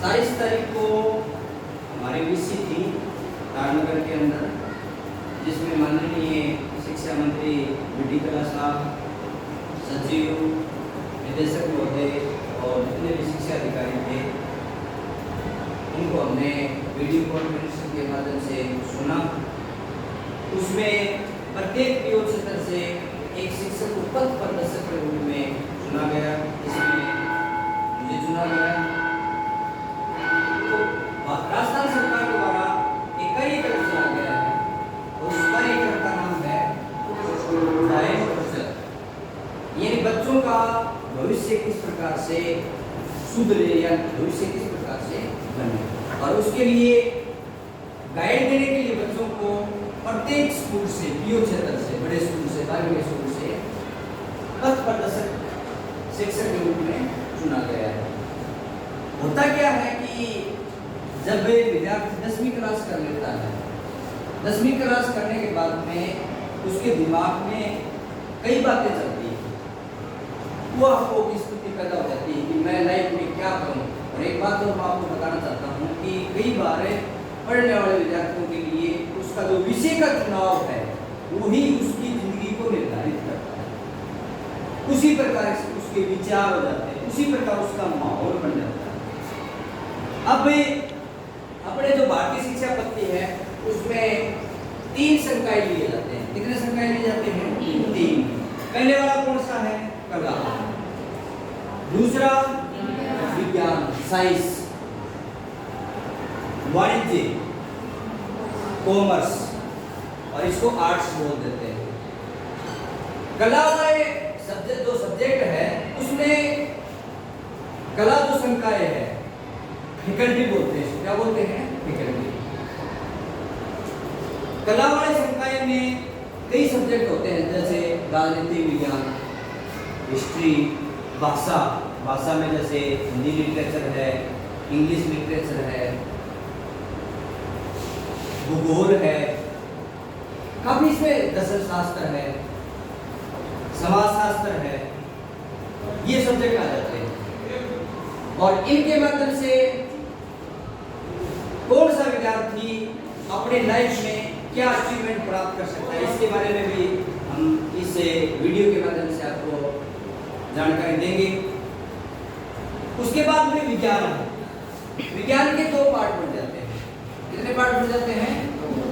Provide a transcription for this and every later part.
27 तारीख को हमारी विसी थी राजनगर के अंदर, जिसमें माननीय शिक्षा मंत्री बी.डी. कल्ला साहब, सचिव, निदेशक महोदय और जितने भी शिक्षा अधिकारी थे उनको हमने वीडियो कॉन्फ्रेंसिंग के माध्यम से सुना। उसमें प्रत्येक पीओ क्षेत्र से एक शिक्षक को पथ प्रदर्शक के रूप में चुना गया। इसमें मुझे चुना गया। तो राजस्थान सरकार द्वारा एक कार्यक्रम चलाया गया है और उस कार्यक्रम का नाम है डायन प्रोजेक्ट, यानी बच्चों का भविष्य किस प्रकार से सुधरे या भविष्य किस प्रकार से बने, और उसके लिए गाइड देने के लिए बच्चों को प्रत्येक स्कूल से, पीओ क्षेत्र से, बड़े स्कूल से, प्राइवेट स्कूल से पथ प्रदर्शक शिक्षक के रूप में चुना गया है। होता क्या है कि जब विद्यार्थी 10वीं क्लास कर लेता है, 10वीं क्लास करने के बाद में उसके दिमाग में कई बातें चलती हैं। वो आपको की स्थिति पैदा हो जाती है कि मैं लाइफ में क्या करूं। और एक बात तो मैं आपको बताना चाहता हूं कि कई बार पढ़ने वाले विद्यार्थियों के लिए उसका जो विषय का चुनाव है वही उसकी जिंदगी को निर्धारित करता है। उसी प्रकार से उसके विचार हो जाते हैं, उसी प्रकार उसका माहौल बन जाता है। अब अपने जो भारतीय शिक्षा पद्धति है उसमें 3 संकाय लिए जाते हैं। कितने संकाय लिए जाते हैं? 3। पहले वाला कौन सा है? कला। दूसरा विज्ञान, साइंस, वाणिज्य, कॉमर्स, और इसको आर्ट्स बोल देते हैं। कला वाले सब्जेक्ट, जो सब्जेक्ट है उसमें कला जो संकाय है फैकल्टी बोलते हैं। क्या बोलते हैं? फैकल्टी। कला वाले संकाय में कई सब्जेक्ट होते हैं, जैसे राजनीति विज्ञान, हिस्ट्री, भाषा में जैसे हिंदी लिटरेचर है, इंग्लिश लिटरेचर है, भूगोल है, काफी इसमें दर्शन शास्त्र है, समाज शास्त्र है, ये सब्जेक्ट आ जाते हैं। और इनके माध्यम से कौन सा विद्यार्थी अपने लाइफ में क्या अचीवमेंट प्राप्त कर सकता है, इसके बारे में भी हम इस वीडियो के माध्यम से आपको जानकारी देंगे। उसके बाद में विज्ञान है। विज्ञान के 2 पार्ट बन जाते हैं। कितने पार्ट बन जाते हैं?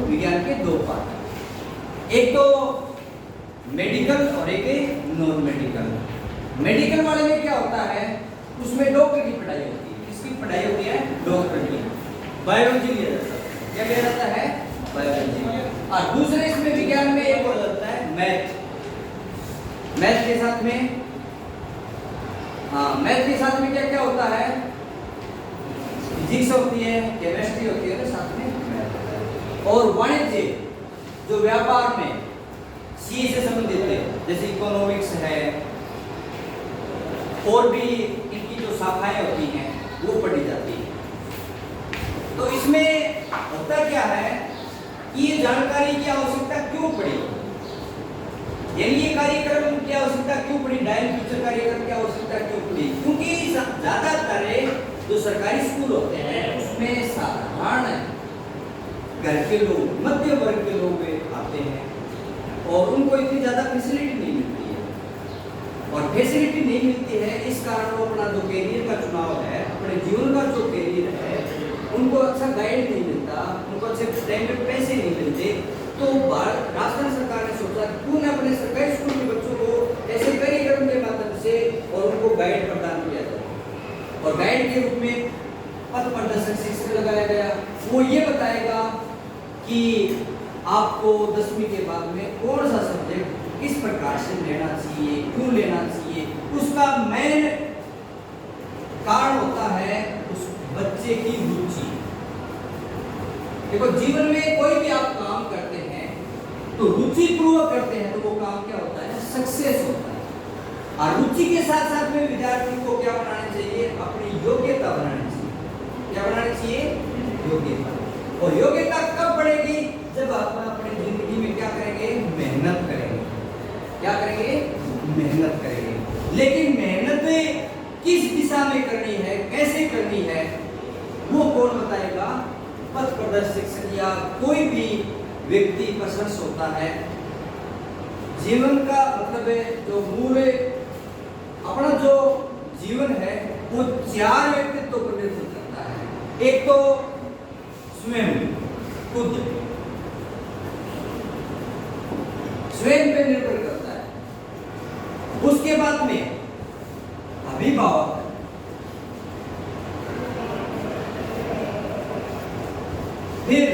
विज्ञान के 2 पार्ट, एक तो मेडिकल और एक नॉन मेडिकल। मेडिकल वाले में क्या होता है, उसमें डॉक्टर की पढ़ाई होती है। किसकी पढ़ाई होती है? डॉक्टर की। बायोलॉजी लिया जाता है। क्या लिया जाता है? बायोलॉजी। और दूसरे इसमें विज्ञान में एक हो जाता है मैथ। मैथ के साथ में मैथ के साथ में क्या क्या होता है? फिजिक्स होती है, केमिस्ट्री होती है, साथ में मैथ होता है। और वाणिज्य जो व्यापार में सी से संबंधित है, जैसे इकोनॉमिक्स है, और भी इनकी जो शाखाएं होती हैं वो पढ़ी जाती है। तो इसमें होता क्या है कि ये जानकारी की आवश्यकता क्यों पड़ी, यानी ये कार्यक्रम की आवश्यकता क्यों पड़ी, डायन फ्यूचर कार्यक्रम की आवश्यकता क्यों पड़ी? क्योंकि ज्यादातर जो सरकारी स्कूल होते हैं उसमें साधारण घर के लोग, मध्य वर्ग के लोग आते हैं और उनको इतनी ज्यादा फैसिलिटी नहीं मिलती है। और फैसिलिटी नहीं मिलती है, इस कारण वो अपना जो कैरियर का चुनाव है, अपने जीवन का जो कैरियर है, उनको अच्छा गाइड नहीं मिलता, उनको अच्छे टाइम पे पैसे नहीं मिलते। तो राजस्थान सरकार ने सोचा क्यों न अपने सरकारी स्कूल के बच्चों को ऐसे कार्यक्रम के माध्यम से और उनको गाइड प्रदान किया जाए। और गाइड के रूप में पथ प्रदर्शक शिक्षक लगाया गया। वो ये बताएगा कि आपको 10वीं के बाद में कौन सा सब्जेक्ट किस प्रकार से लेना चाहिए, क्यों लेना चाहिए। उसका मेन कारण होता है उस बच्चे की रुचि। देखो, जीवन में कोई भी आप काम करते हैं तो रुचि पूर्वक करते हैं तो वो काम क्या होता है? सक्सेस होता है। और रुचि के साथ साथ में विद्यार्थी को क्या बनाना चाहिए? अपनी योग्यता बनानी चाहिए। क्या बनानी चाहिए? योग्यता। और योग्यता कब बढ़ेगी? जब आप अपनी जिंदगी में क्या करेंगे? मेहनत करेंगे। क्या करेंगे? मेहनत करेंगे। लेकिन मेहनत किस दिशा में करनी है, कैसे करनी है, पदस्थ शिक्षक या कोई भी व्यक्ति प्रशंस होता है। जीवन का मतलब है जो मूल अपना जो जीवन है वो 4 व्यक्तित्व पर निर्भर करता है। एक तो स्वयं खुद, स्वयं पे निर्भर करता है। उसके बाद में अभिभावक, फिर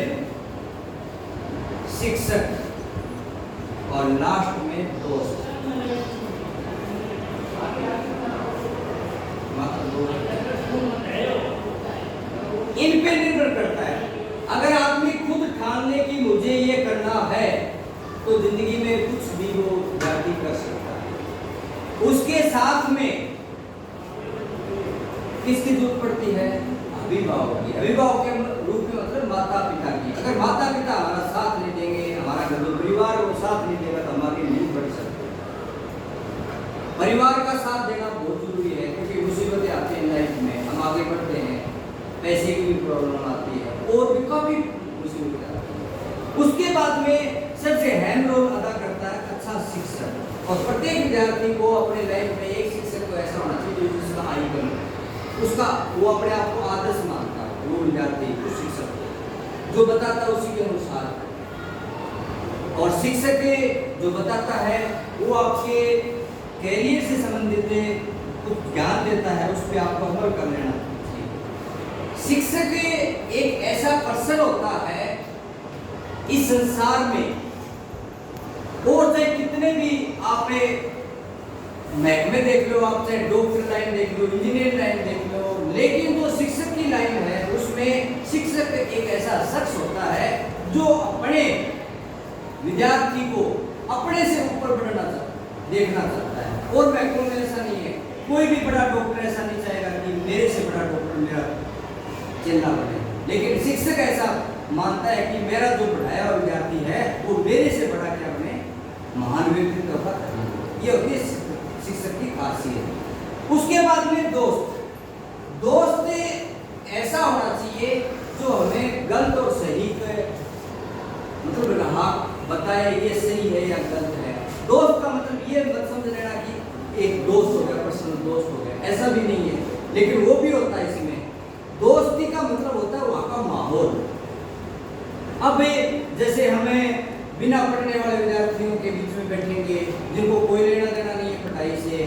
शिक्षक और लास्ट में दोस्त। इन पे निर्भर करता है। अगर आदमी खुद ठान ले कि मुझे ये करना है तो जिंदगी में कुछ भी वो जाति कर सकता है। उसके साथ में किसकी जरूरत पड़ती है? अभिभावक की। अभिभावक के रूप में मतलब माता पिता की। अगर माता पिता हमारा साथ नहीं देंगे, हमारा घर जो परिवार वो साथ नहीं देगा तो हमारी नहीं बढ़ सकती। परिवार का साथ देना बहुत जरूरी है क्योंकि मुसीबतें आती हैं लाइफ में, हम आगे बढ़ते हैं, पैसे की भी प्रॉब्लम आती है और भी काफी मुसीबतें आती है। उसके बाद में सबसे अहम रोल अदा करता है अच्छा शिक्षक। और प्रत्येक विद्यार्थी को अपने लाइफ में एक शिक्षक तो ऐसा होना चाहिए जिसका आइकन है, उसका वो अपने आप को आदर्श मानता है। वो विद्यार्थी उस शिक्षक को जो बताता है उसी के अनुसार, और शिक्षक जो बताता है वो आपके कैरियर से संबंधित कुछ ज्ञान देता है, उस पर आपको अमल कर लेना चाहिए। शिक्षक एक ऐसा पर्सन होता है इस संसार में, और चाहे कितने भी आपने महकमे देख लो, आप चाहे डॉक्टर लाइन देख लो, इंजीनियर लाइन देख लो, लेकिन जो शिक्षक की लाइन है उसमें शिक्षक एक ऐसा शख्स होता है जो अपने विद्यार्थी को अपने से ऊपर बढ़ना देखना चाहता है। और महकमों में ऐसा नहीं है, कोई भी बड़ा डॉक्टर ऐसा नहीं चाहेगा कि मेरे से बड़ा डॉक्टर मेरा चेला बने, लेकिन शिक्षक ऐसा मानता है कि मेरा जो पढ़ाया हुआ विद्यार्थी है वो मेरे से बड़ा क्या बने, महान व्यक्तित्व का। ये होती है शिक्षक की खासियत। उसके बाद में दोस्त। दोस्त ऐसा होना चाहिए जो हमें गलत और सही का मतलब हाँ बताए ये सही है या गलत है। दोस्त का मतलब ये मत समझ लेना कि एक दोस्त हो गया, पर्सनल दोस्त हो गया, ऐसा भी नहीं है, लेकिन वो भी होता है इसमें। दोस्ती का मतलब होता है वहाँ का माहौल। अब जैसे हमें बिना पढ़ने वाले विद्यार्थियों के बीच में बैठेंगे जिनको कोई लेना देना नहीं है पढ़ाई से,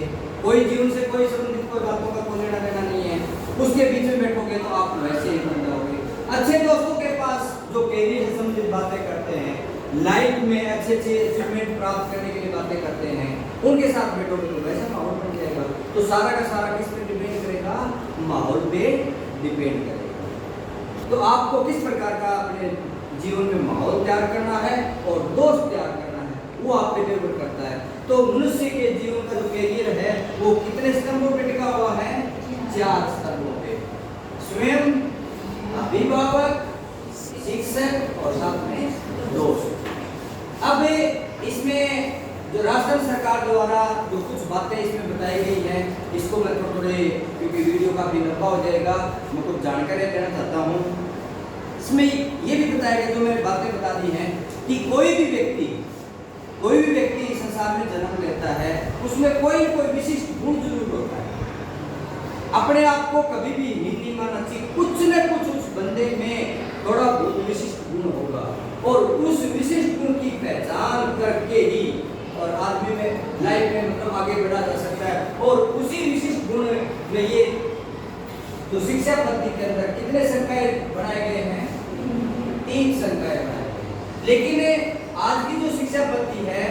कोई जीवन से कोई संबंधित कोई बातों का कोई लेना देना नहीं है, उसके बीच में बैठोगे तो आप वैसे ही बन जाओगे। अच्छे दोस्तों के पास जो कैरियर से संबंधित बातें करते हैं, लाइफ में अच्छे अच्छे अचीवमेंट प्राप्त करने के लिए बातें करते हैं, उनके साथ बैठोगे तो वैसा माहौल बन जाएगा। तो सारा का सारा किस पे डिपेंड करेगा? माहौल पे डिपेंड करेगा। तो आपको किस प्रकार का अपने जीवन में माहौल तैयार करना है और दोस्त तैयार करना है वो आप पे निर्भर करता है। तो मनुष्य के जीवन का जो कैरियर है वो कितने स्तंभों पे टिका हुआ है? 4 स्तंभों पे। स्वयं, अभिभावक, शिक्षक और साथ में दोस्त। अब इसमें जो राजस्थान सरकार द्वारा जो कुछ बातें इसमें बताई गई हैं, इसको मैं थोड़े क्योंकि वीडियो काफी लंबा हो जाएगा, मैं कुछ जानकारी देना चाहता हूँ। इसमें ये भी बताया गया, जो मैंने बातें बता दी हैं, कि कोई भी व्यक्ति इस संसार में जन्म लेता है, उसमें कोई विशिष्ट गुण जरूर होता है। अपने आप को कभी भी नहीं मानना चाहिए, कुछ न कुछ उस बंदे में थोड़ा बहुत विशिष्ट गुण होगा, और उस विशिष्ट गुण की पहचान करके ही और आदमी में लाइफ में मतलब आगे बढ़ा जा सकता है। और उसी विशिष्ट गुण में ये तो शिक्षा पद्धति के अंदर कितने संकाय बनाए गए हैं? 3 संकाय बनाए गए। लेकिन आज की जो शिक्षा पद्धति है,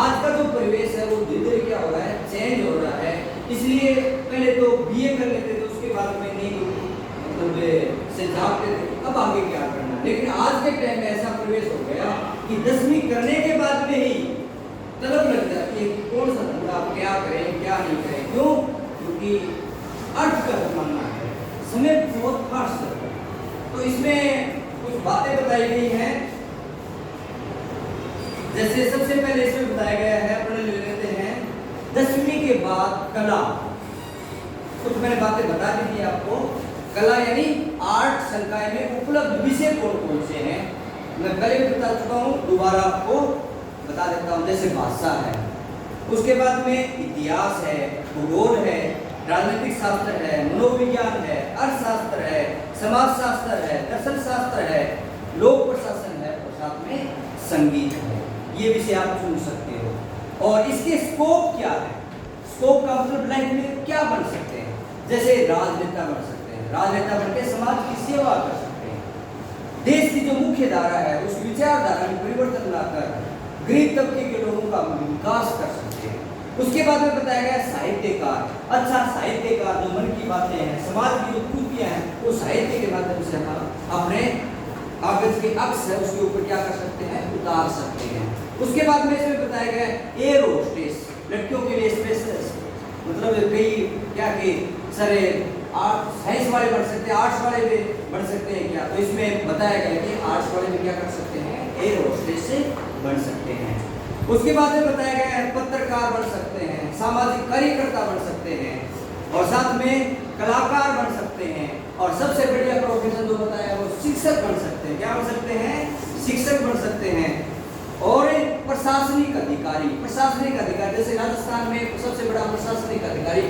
आज का जो परिवेश है वो धीरे धीरे क्या हो रहा है? चेंज हो रहा है। इसलिए पहले तो बीए कर लेते थे, उसके बाद में नहीं मतलब से जाते थे अब आगे क्या करना। लेकिन आज के टाइम में ऐसा परिवेश हो गया कि 10वीं करने के बाद में ही तलब लग जाती है कि कौन सा धंधा आप क्या करें क्या नहीं करें। क्यों? क्योंकि अर्थ का जमाना है, समय बहुत फास्ट चल रहा है। तो इसमें कुछ बातें बताई गई हैं। जैसे सबसे पहले इसमें बताया गया है, अपने ले लेते हैं 10वीं के बाद कला। कुछ मैंने बातें बता दी थी आपको। कला यानी आर्ट संकाय में उपलब्ध विषय कौन कौन से हैं, मैं पहले भी बता चुका हूँ, दोबारा आपको बता देता हूँ। जैसे भाषा है, उसके बाद में इतिहास है, भूगोल है, राजनीतिक शास्त्र है, मनोविज्ञान है, अर्थशास्त्र है, समाजशास्त्र है, दर्शन शास्त्र है, लोक प्रशासन है और साथ में संगीत है। ये विषय आप चुन सकते हो। और इसके स्कोप क्या है, स्कोप का मतलब लाइफ में क्या बन सकते हैं, जैसे राजनेता बन सकते हैं, राजनेता बनकर समाज की सेवा कर सकते हैं, देश की जो मुख्य धारा है उस विचारधारा में परिवर्तन लाकर गरीब तबके के लोगों का विकास कर सकते हैं। उसके बाद में बताया गया साहित्यकार, अच्छा साहित्यकार जो मन की बातें हैं, समाज की जो खूबियां हैं, वो साहित्य के माध्यम से हम अपने कागज के अक्स है उसके ऊपर क्या कर सकते हैं, उतार सकते हैं। उसके बाद में इसमें बताया गया एयर होस्टेस, लड़कियों के लिए स्पेशल, मतलब कई क्या कि सर आर्ट साइंस वाले बन सकते हैं, आर्ट्स वाले भी बन सकते हैं क्या, तो इसमें बताया गया कि आर्ट्स वाले भी क्या कर सकते हैं, एयर होस्टेस से बन सकते हैं। उसके बाद में बताया गया है पत्रकार बन सकते हैं, सामाजिक कार्यकर्ता बन सकते हैं और साथ में कलाकार बन सकते हैं और सबसे बढ़िया प्रोफेशन जो बताया वो शिक्षक बन सकते हैं। क्या बन सकते हैं, शिक्षक बन सकते हैं। और प्रशासनिक अधिकारी, प्रशासनिक अधिकारी जैसे राजस्थान में सबसे बड़ा प्रशासनिक अधिकारी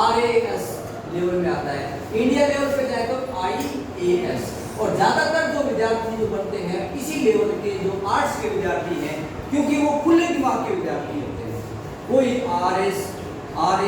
RAS लेवल में आता है, इंडिया लेवल पे जाए तो IAS। और ज्यादातर जो विद्यार्थी जो बनते हैं इसी लेवल के जो आर्ट्स के विद्यार्थी हैं, क्योंकि वो खुले दिमाग के विद्यार्थी होते हैं, कोई RAS और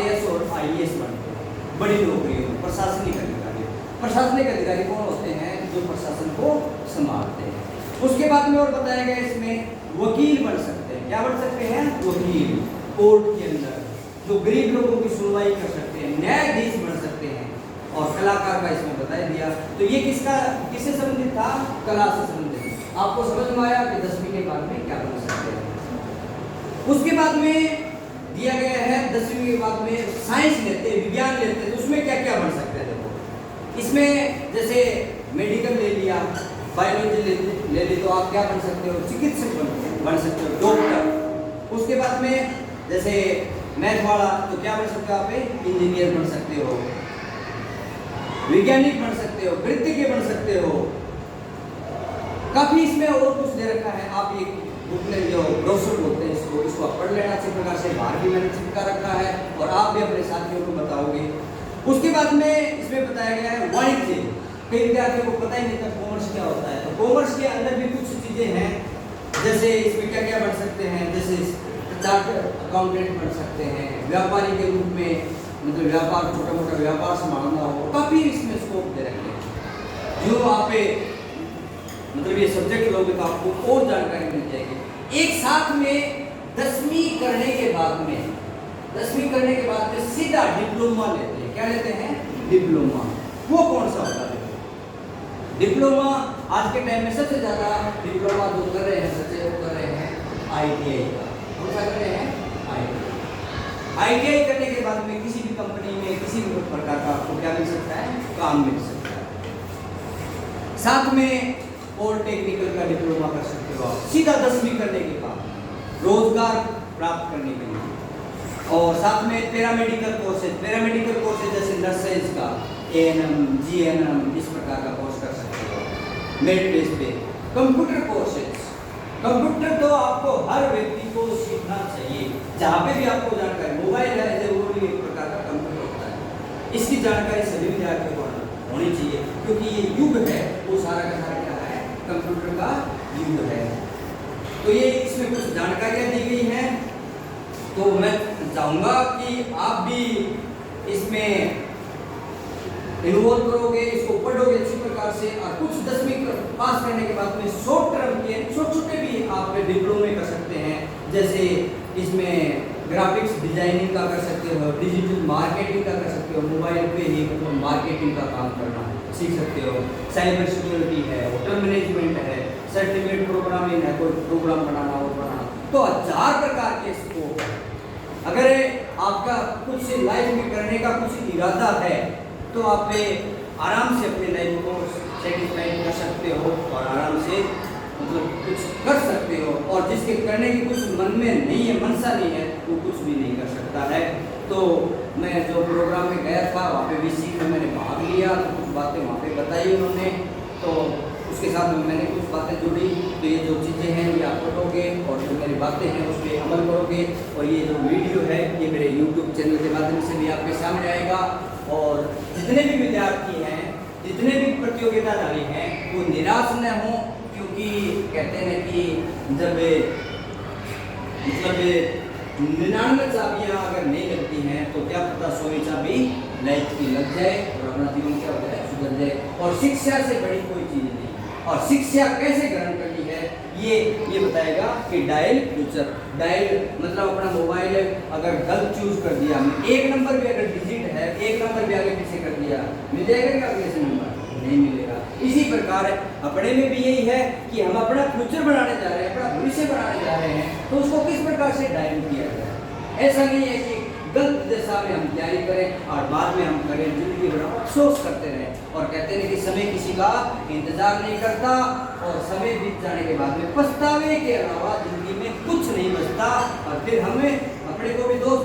IAS बनते हैं, बड़ी नौकरी हो। प्रशासनिक अधिकारी, प्रशासनिक अधिकारी कौन होते हैं, जो प्रशासन को संभालते हैं। उसके बाद में और बताया गया इसमें वकील बन सकते हैं। क्या बन सकते हैं, वकील, कोर्ट के अंदर जो गरीब लोगों की सुनवाई कर सकते हैं, न्यायाधीश बन सकते हैं। और कलाकार का इसमें बता दिया। तो ये किससे संबंधित था, कला से संबंधित। आपको समझ में आया कि 10वीं के बाद में क्या बन सकते हैं। उसके बाद में दिया गया है 10वीं के बाद में साइंस लेते हैं, विज्ञान लेते हैं, तो उसमें क्या क्या बन सकते हैं। देखो इसमें जैसे मेडिकल ले लिया, बायोलॉजी ले ली, तो आप क्या बन सकते हो, चिकित्सक बन सकते हो, डॉक्टर। उसके बाद में जैसे मैथ वाला, तो क्या बन सकते हो आप, इंजीनियर बन सकते हो, वैज्ञानिक बन सकते हो, वृत्तिज्ञ बन सकते हो। काफी इसमें और कुछ दे रखा है। आप ये बुक में जो ब्रोशर बोलते हैं इसको आप पढ़ लेना। अच्छी प्रकार से बाहर भी मैंने चिपका रखा है और आप भी अपने साथियों को बताओगे। उसके बाद में इसमें बताया गया है वाणिज्य। कई विद्यार्थियों को पता ही नहीं था कॉमर्स क्या होता है, तो कॉमर्स के अंदर भी कुछ चीजें हैं, जैसे इसमें क्या क्या बन सकते हैं, जैसे चार्टर्ड अकाउंटेंट बन सकते हैं, व्यापारी के रूप में, मतलब व्यापार, छोटा मोटा व्यापार संभालना हो, काफी इसमें स्कोप दे रखे हैं। जो आप मतलब ये सब्जेक्ट लोगे तो आपको और जानकारी मिल जाएगी। एक साथ में 10वीं करने के बाद में सीधा डिप्लोमा लेते हैं। क्या लेते हैं, डिप्लोमा। वो कौन सा होता है, डिप्लोमा आज के टाइम में सबसे ज्यादा डिप्लोमा जो कर रहे हैं बच्चे, वो कर रहे हैं ITI का। कौन सा कर रहे हैं, ITI करने के बाद में किसी भी कंपनी में किसी भी प्रकार का आपको क्या मिल सकता है, काम मिल सकता है। साथ में पॉलिटेक्निकल का डिप्लोमा कर सकते हो आप, सीधा 10वीं करने के बाद रोजगार प्राप्त करने के लिए। और साथ में पैरामेडिकल कोर्सेज जैसे नर्सेज का ANM, GNM, इस प्रकार का कोर्स कर सकते हो मेरिट बेस पे। कंप्यूटर कोर्सेज, कंप्यूटर तो आपको हर व्यक्ति को सीखना चाहिए। जहाँ पे भी आपको जानकारी, मोबाइल है वो भी एक प्रकार का कंप्यूटर होता है, इसकी जानकारी सभी विद्यार्थियों को होनी चाहिए, क्योंकि ये युग है वो सारा का सारा क्या है, कंप्यूटर का युग है। तो ये इसमें कुछ जानकारियाँ दी गई हैं, तो मैं चाहूँगा कि आप भी इसमें इन्वॉल्व करोगे, इसको पढ़ोगे अच्छी प्रकार से। और कुछ 10वीं पास करने के बाद में शॉर्ट टर्म के छोटे भी आप डिप्लोमे कर सकते हैं, जैसे इसमें ग्राफिक्स डिजाइनिंग का कर सकते हो, डिजिटल मार्केटिंग का कर सकते हो, मोबाइल पे ही मतलब मार्केटिंग का काम करना सीख सकते हो, साइबर सिक्योरिटी है, होटल मैनेजमेंट है, सर्टिफिकेट प्रोग्रामिंग है, कोई प्रोग्राम बनाना हो बनाना, तो 1000 प्रकार के स्कोप है। अगर आपका कुछ लाइफ में करने का कुछ इरादा है तो आप आराम से अपने लाइफ को सेटिस्फाइड कर सकते हो और आराम से मतलब कुछ कर सकते हो। और जिसके करने की कुछ मन में नहीं है, मनसा नहीं है, वो कुछ भी नहीं कर सकता है। तो मैं जो प्रोग्राम में गया था वहाँ पे भी सीख में मैंने भाग लिया, तो कुछ बातें बताई उन्होंने, तो उसके साथ में मैंने कुछ बातें जोड़ी। तो ये जो चीज़ें हैं ये आप पढ़ोगे और जो मेरी बातें हैं उस पर अमल करोगे, और ये जो वीडियो है ये मेरे YouTube चैनल के माध्यम से भी आपके सामने आएगा। और जितने भी विद्यार्थी हैं, जितने भी प्रतियोगिताधारी हैं, वो निराश न हों, क्योंकि कहते हैं कि जब मतलब 99 चाबियाँ अगर नहीं लगती हैं तो क्या पता 100वीं चाबी लाइफ की लग जाए और अपना जीवन क्या होता है सुधर जाए। और शिक्षा से बड़ी कोई चीज़ नहीं। और शिक्षा कैसे ग्रहण करनी है ये बताएगा कि डायल फ्यूचर। डायल मतलब अपना मोबाइल अगर गलत चूज कर दिया, एक नंबर भी अगर डिजिट है, एक नंबर भी आगे पीछे कर दिया, मिल जाएगा क्या अगले से नंबर? नहीं मिलेगा। इसी प्रकार अपने में भी यही है कि हम अपना फ्यूचर बनाने जा रहे हैं, अपना भविष्य बनाने जा रहे हैं, तो उसको किस प्रकार से डायल किया जाए। ऐसा नहीं है कि गलत दिशा में हम तैयारी करें और बाद में हम करें, जिंदगी भर अफसोस करते रहें। और कहते हैं कि समय किसी का इंतजार नहीं करता, और समय बीत जाने के बाद में पछतावे के अलावा जिंदगी में कुछ नहीं बचता। और फिर हमें अपने को भी दोष